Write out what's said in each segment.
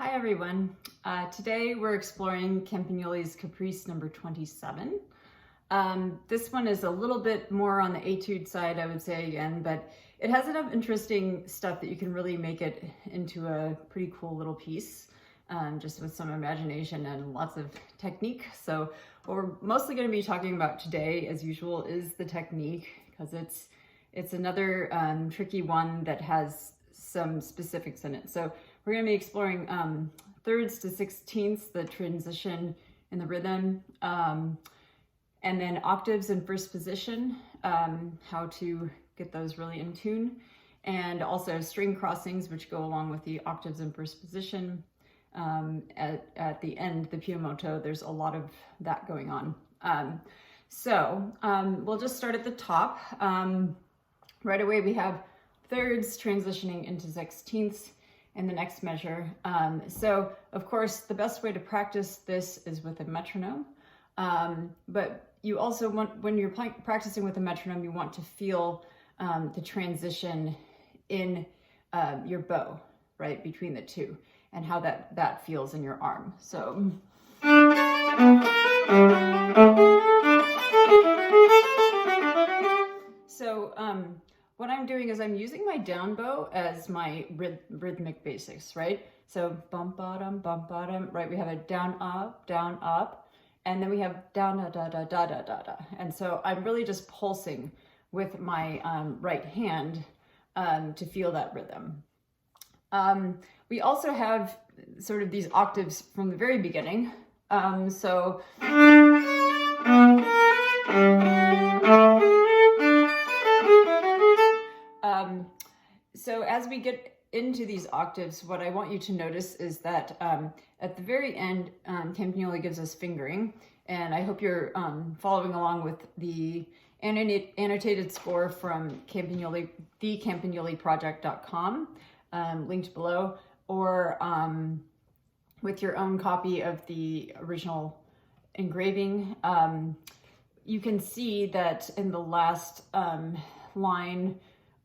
Hi everyone. Today we're exploring Campagnoli's Caprice number 27. This one is a little bit more on the etude side, I would say again, but it has enough interesting stuff that you can really make it into a pretty cool little piece, just with some imagination and lots of technique. So what we're mostly going to be talking about today, as usual, is the technique, because it's another tricky one that has some specifics in it. So we're going to be exploring thirds to sixteenths, the transition in the rhythm, and then octaves in first position, how to get those really in tune, and also string crossings, which go along with the octaves in first position. At the end, the pianomoto, there's a lot of that going on. We'll just start at the top. Right away we have thirds transitioning into sixteenths in the next measure. So of course, the best way to practice this is with a metronome. But you also want, when you're practicing with a metronome, you want to feel the transition in your bow, right, between the two, and how that feels in your arm. So what I'm doing is I'm using my down bow as my rhythmic basics, right? So bum bottom, right? We have a down up, and then we have down da da da da da da da. And so I'm really just pulsing with my right hand to feel that rhythm. We also have sort of these octaves from the very beginning. So as we get into these octaves, what I want you to notice is that at the very end, Campagnoli gives us fingering, and I hope you're following along with the annotated score from Campagnoli, thecampagnoliproject.com, linked below, or with your own copy of the original engraving. You can see that in the last line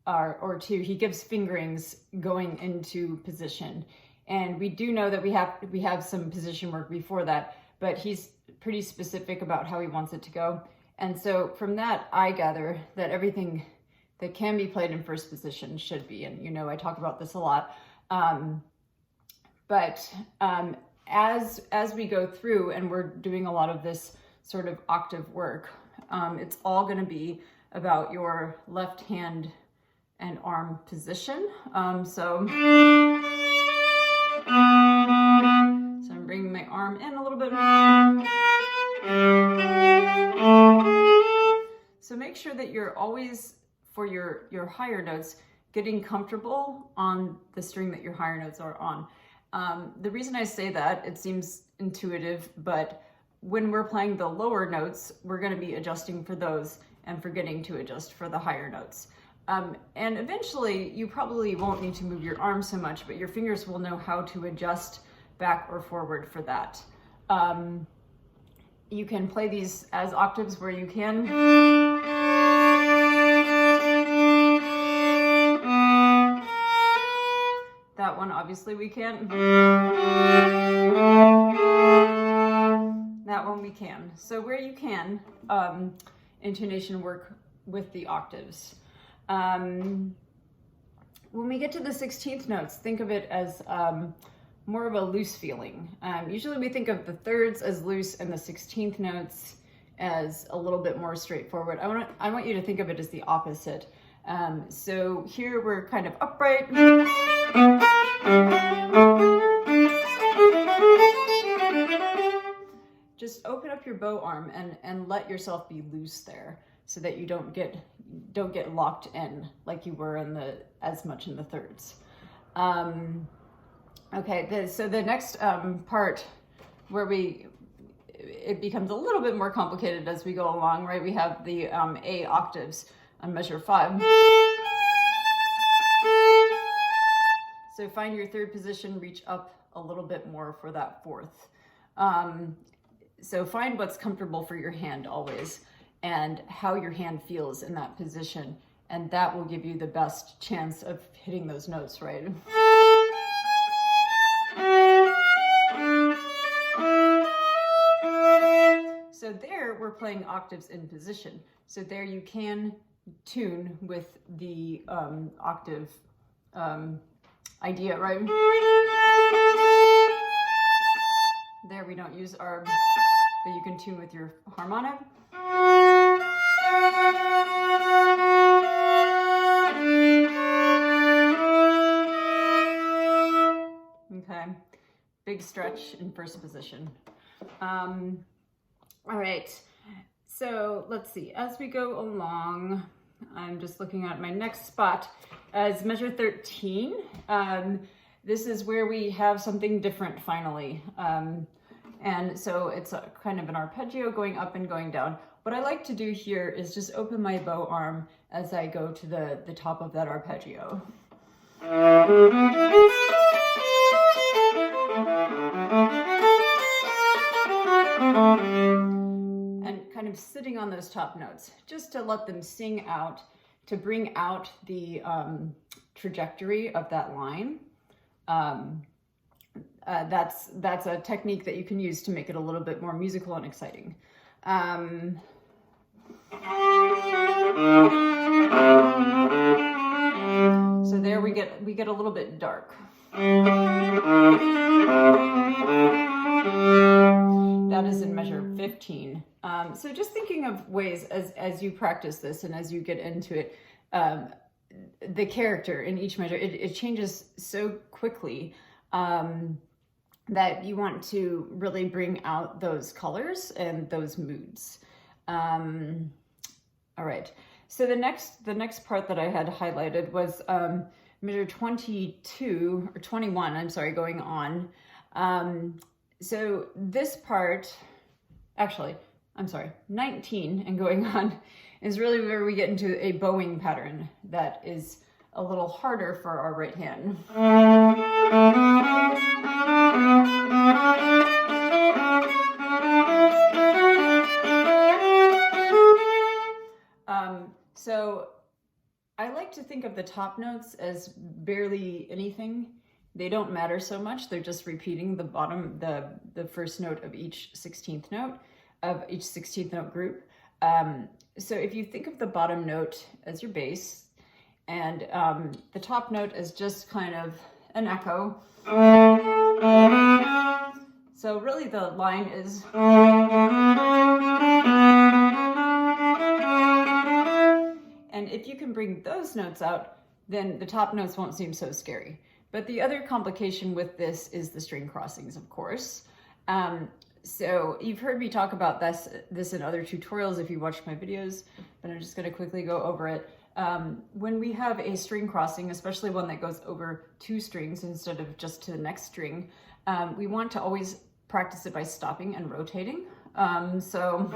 or two, he gives fingerings going into position. And we do know that we have some position work before that, but he's pretty specific about how he wants it to go. And so from that, I gather that everything that can be played in first position should be, and you know, I talk about this a lot. As we go through and we're doing a lot of this sort of octave work, it's all going to be about your left hand and arm position. So I'm bringing my arm in a little bit. So make sure that you're always, for your higher notes, getting comfortable on the string that your higher notes are on. The reason I say that, it seems intuitive, but when we're playing the lower notes, we're going to be adjusting for those and forgetting to adjust for the higher notes. And eventually you probably won't need to move your arm so much, but your fingers will know how to adjust back or forward for that. You can play these as octaves where you can. That one, obviously we can't. That one we can. So where you can, intonation work with the octaves. When we get to the 16th notes, think of it as more of a loose feeling. Usually we think of the thirds as loose and the 16th notes as a little bit more straightforward. I want you to think of it as the opposite. So here we're kind of upright. Just open up your bow arm and let yourself be loose there, so that you don't get locked in like you were as much in the thirds. Okay, so the next part where it becomes a little bit more complicated as we go along, right? We have the A octaves on measure 5. So find your third position, reach up a little bit more for that fourth. So find what's comfortable for your hand always, and how your hand feels in that position, and that will give you the best chance of hitting those notes, right? we're playing octaves in position. So there you can tune with the octave idea, right? There we don't use arb, but you can tune with your harmonic. Okay, big stretch in first position. All right, so let's see, as we go along, I'm just looking at my next spot as measure 13. This is where we have something different finally. And so it's kind of an arpeggio going up and going down. What I like to do here is just open my bow arm as I go to the top of that arpeggio. And kind of sitting on those top notes, just to let them sing out, to bring out the trajectory of that line. That's a technique that you can use to make it a little bit more musical and exciting. So there we get a little bit dark. That is in measure 15. So just thinking of ways as you practice this and as you get into it, the character in each measure, it changes so quickly that you want to really bring out those colors and those moods. All right, so the next part that I had highlighted was measure 22 or 21, I'm sorry, going on. So this part, actually, I'm sorry, 19 and going on is really where we get into a bowing pattern that is a little harder for our right hand. So I like to think of the top notes as barely anything. They don't matter so much. They're just repeating the bottom, the first note of each 16th note of each 16th note group. So if you think of the bottom note as your bass and the top note as just kind of an echo. So really the line is. And if you can bring those notes out, then the top notes won't seem so scary. But the other complication with this is the string crossings, of course. So you've heard me talk about this in other tutorials if you watched my videos, but I'm just going to quickly go over it. When we have a string crossing, especially one that goes over 2 strings instead of just to the next string, we want to always practice it by stopping and rotating. So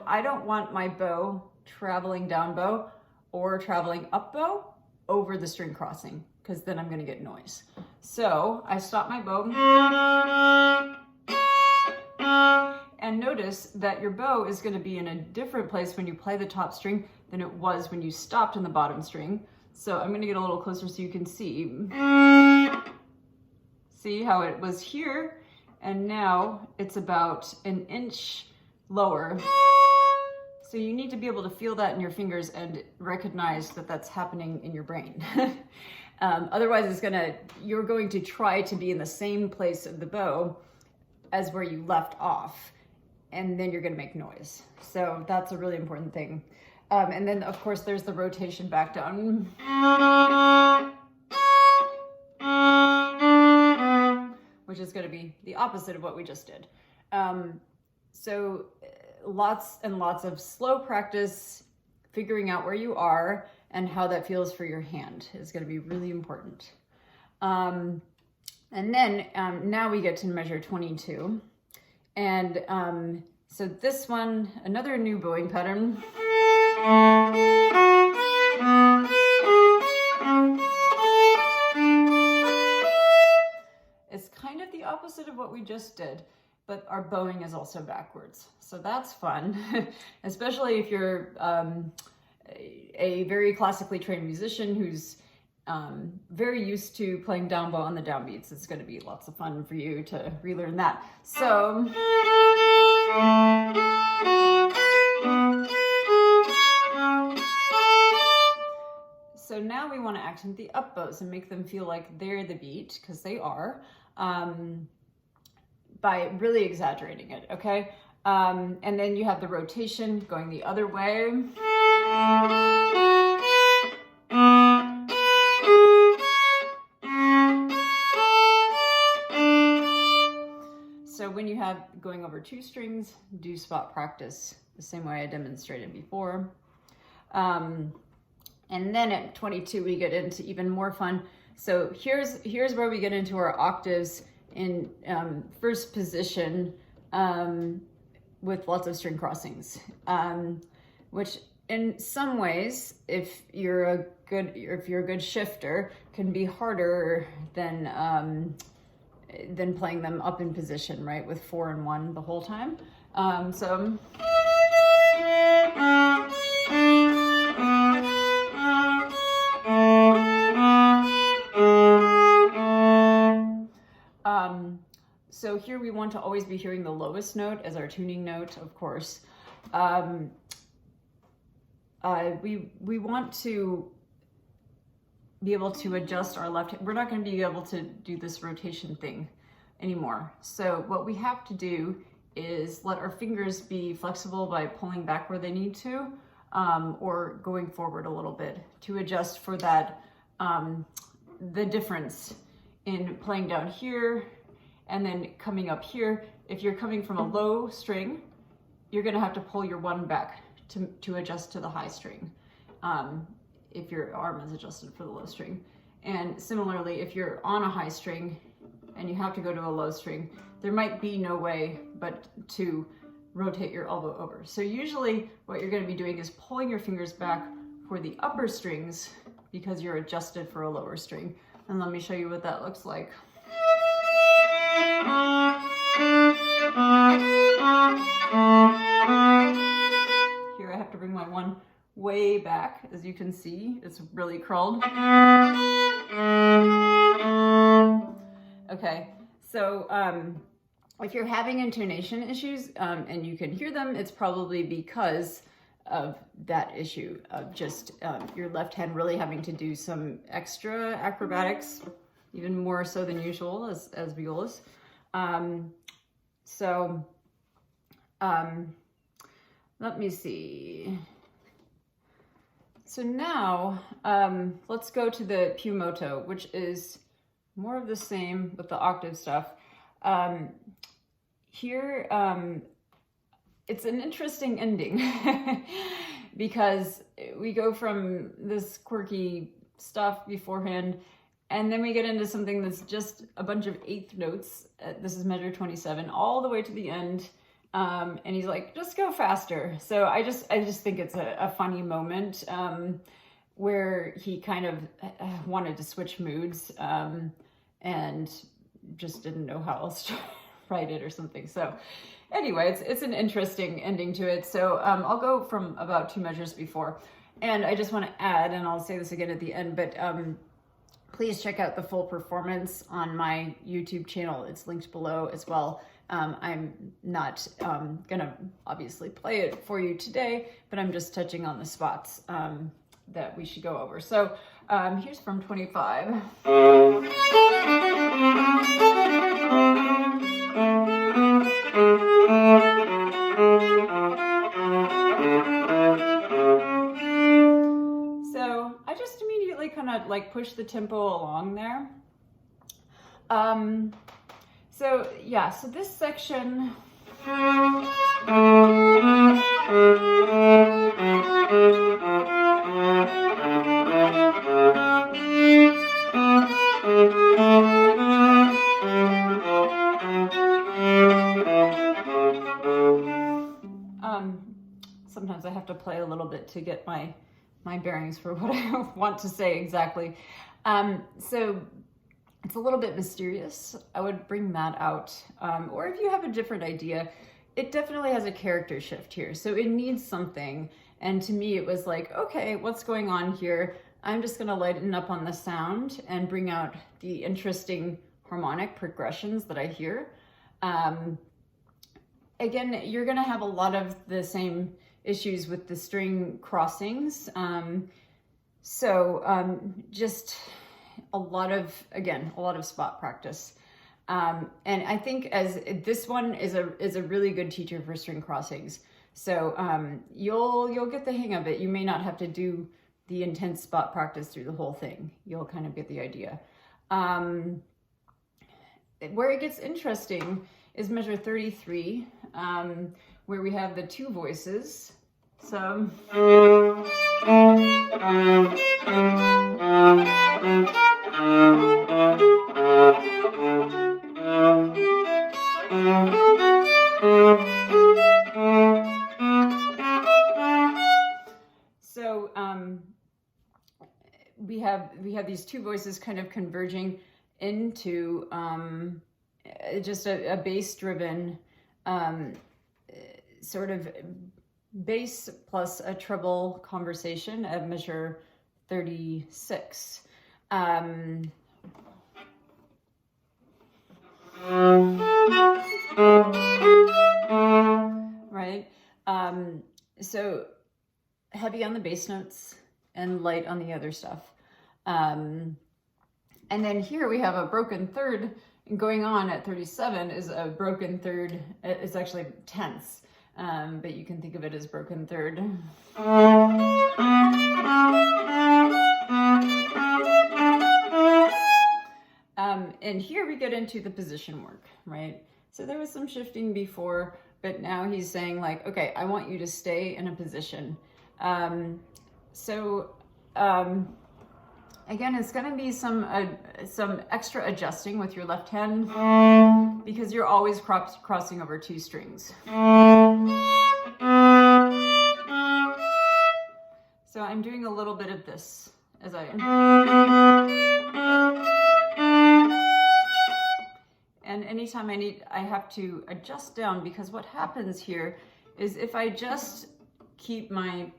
I don't want my bow traveling down bow or traveling up bow over the string crossing, because then I'm going to get noise. So I stop my bow. And notice that your bow is going to be in a different place when you play the top string than it was when you stopped in the bottom string. So I'm going to get a little closer so you can see. See how it was here, and now it's about an inch lower. So you need to be able to feel that in your fingers and recognize that that's happening in your brain. Otherwise, you're going to try to be in the same place of the bow as where you left off, and then you're going to make noise. So that's a really important thing. And then, of course, there's the rotation back down. Which is going to be the opposite of what we just did. So lots and lots of slow practice, figuring out where you are and how that feels for your hand is going to be really important. And then now we get to measure 22. And so this one, another new bowing pattern. It's kind of the opposite of what we just did, but our bowing is also backwards. So that's fun, especially if you're a very classically trained musician who's very used to playing down bow on the downbeats, it's going to be lots of fun for you to relearn that. So now we want to accent the up bows and make them feel like they're the beat, because they are, by really exaggerating it, okay? And then you have the rotation going the other way. So when you have going over 2 strings, do spot practice the same way I demonstrated before. And then at 22, we get into even more fun. So here's where we get into our octaves in first position with lots of string crossings, which in some ways, if you're a good shifter, can be harder than playing them up in position, right, with 4 and 1 the whole time. So here we want to always be hearing the lowest note as our tuning note, of course. We want to be able to adjust our left hand. We're not going to be able to do this rotation thing anymore. So what we have to do is let our fingers be flexible by pulling back where they need to, or going forward a little bit to adjust for that, the difference in playing down here and then coming up here. If you're coming from a low string, you're going to have to pull your 1 back to adjust to the high string, if your arm is adjusted for the low string. And similarly, if you're on a high string and you have to go to a low string, there might be no way but to rotate your elbow over. So usually what you're going to be doing is pulling your fingers back for the upper strings because you're adjusted for a lower string. And let me show you what that looks like. Here I have to bring my 1 way back. As you can see, it's really curled. Okay, so if you're having intonation issues and you can hear them, it's probably because of that issue of just your left hand really having to do some extra acrobatics, even more so than usual as violas. Let me see. So now let's go to the più moto, which is more of the same with the octave stuff. Here, it's an interesting ending because we go from this quirky stuff beforehand, and then we get into something that's just a bunch of 8th notes. This is measure 27, all the way to the end. And he's like, just go faster. So I just think it's a funny moment where he kind of wanted to switch moods and just didn't know how else to write it or something. So anyway, it's an interesting ending to it. So I'll go from about 2 measures before. And I just want to add, and I'll say this again at the end, but please check out the full performance on my YouTube channel. It's linked below as well. I'm not gonna obviously play it for you today, but I'm just touching on the spots that we should go over. So here's from 25. So I just immediately kind of like push the tempo along there. So yeah, so this section, sometimes I have to play a little bit to get my bearings for what I want to say exactly. So it's a little bit mysterious. I would bring that out. Or if you have a different idea, it definitely has a character shift here. So it needs something. And to me, it was like, okay, what's going on here? I'm just gonna lighten up on the sound and bring out the interesting harmonic progressions that I hear. Again, you're gonna have a lot of the same issues with the string crossings. Just a lot of spot practice. And I think as this one is a really good teacher for string crossings. So you'll get the hang of it. You may not have to do the intense spot practice through the whole thing. You'll kind of get the idea. Where it gets interesting is measure 33, where we have the two voices. So we have these two voices kind of converging into just a bass-driven sort of bass plus a treble conversation at measure 36. Right? So heavy on the bass notes and light on the other stuff. And then here we have a broken third going on at 37 is a broken third. It's actually tenths, but you can think of it as broken third. And here we get into the position work, right? So there was some shifting before, but now he's saying like, okay, I want you to stay in a position. Again, it's going to be some extra adjusting with your left hand because you're always crossing over two strings. So I'm doing a little bit of this as and anytime I have to adjust down, because what happens here is if I just keep my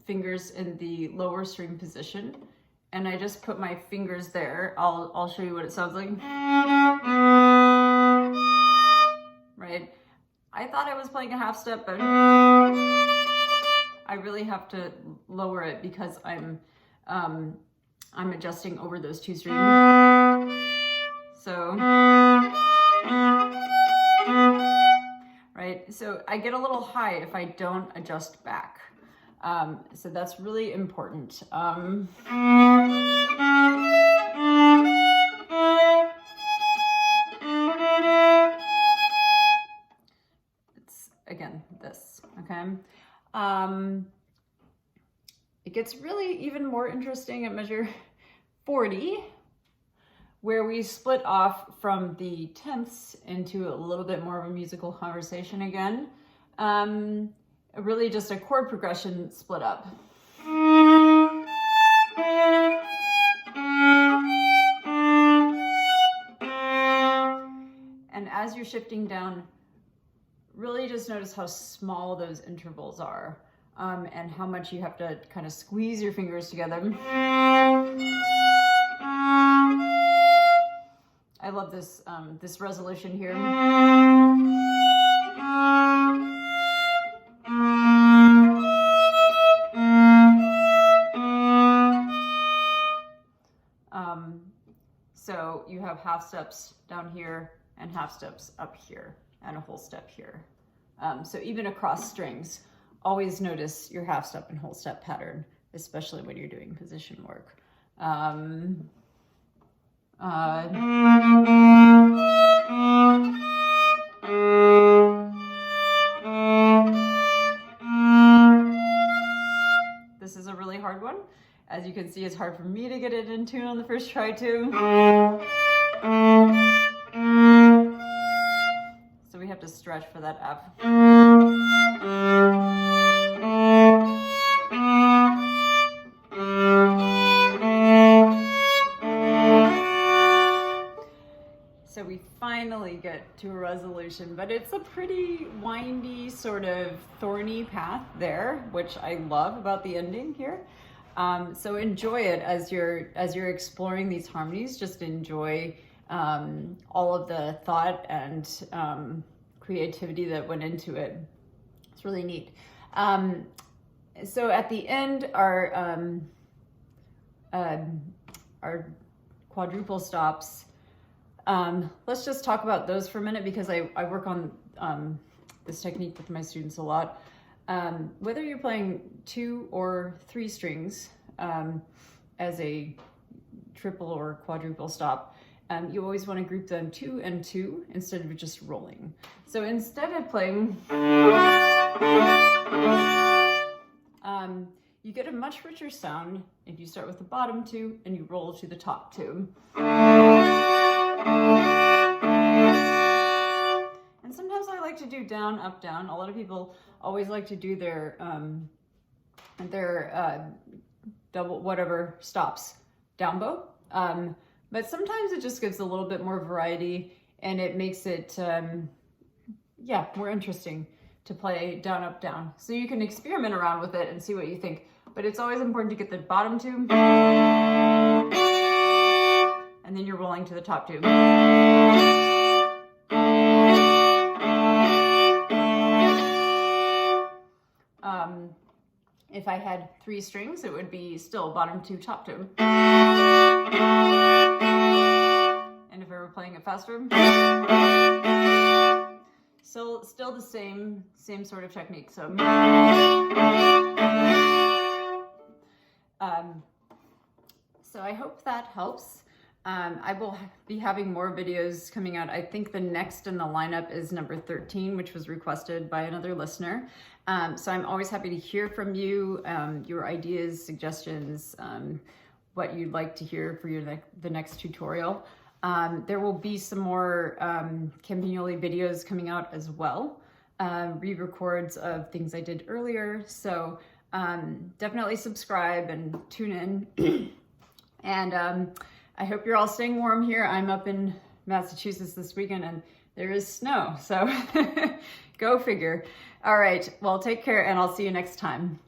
fingers in the lower string position and I just put my fingers there, I'll show you what it sounds like. Right? I thought I was playing a half step, but I really have to lower it because I'm adjusting over those two strings. So, right? So I get a little high if I don't adjust back. So that's really important. It's again this, okay? It gets really even more interesting at measure 40, where we split off from the tenths into a little bit more of a musical conversation again. Really just a chord progression split up. And as you're shifting down, really just notice how small those intervals are, and how much you have to kind of squeeze your fingers together. I love this, this resolution here. So you have half steps down here and half steps up here and a whole step here. So even across strings, always notice your half step and whole step pattern, especially when you're doing position work. This is a really hard one. As you can see, it's hard for me to get it in tune on the first try too. So we have to stretch for that F. So we finally get to a resolution, but it's a pretty windy, sort of thorny path there, which I love about the ending here. So enjoy it as you're exploring these harmonies. Just enjoy all of the thought and creativity that went into it. It's really neat. So at the end, our quadruple stops. Let's just talk about those for a minute, because I work on this technique with my students a lot. Whether you're playing 2 or 3 strings as a triple or quadruple stop, you always want to group them 2 and 2 instead of just rolling. So instead of playing, you get a much richer sound if you start with the bottom 2 and you roll to the top 2. And sometimes I like to do down, up, down. A lot of people always like to do their double whatever stops down bow. But sometimes it just gives a little bit more variety, and it makes it more interesting to play down, up, down. So you can experiment around with it and see what you think. But it's always important to get the bottom 2, and then you're rolling to the top 2. If I had 3 strings, it would be still bottom 2, top 2. And if I were playing it faster, still the same sort of technique. So so I hope that helps. I will be having more videos coming out. I think the next in the lineup is number 13, which was requested by another listener. So I'm always happy to hear from you, your ideas, suggestions, what you'd like to hear for the next tutorial. There will be some more Campagnoli videos coming out as well, re-records of things I did earlier. So definitely subscribe and tune in. And I hope you're all staying warm here. I'm up in Massachusetts this weekend and there is snow, so go figure. All right, well, take care and I'll see you next time.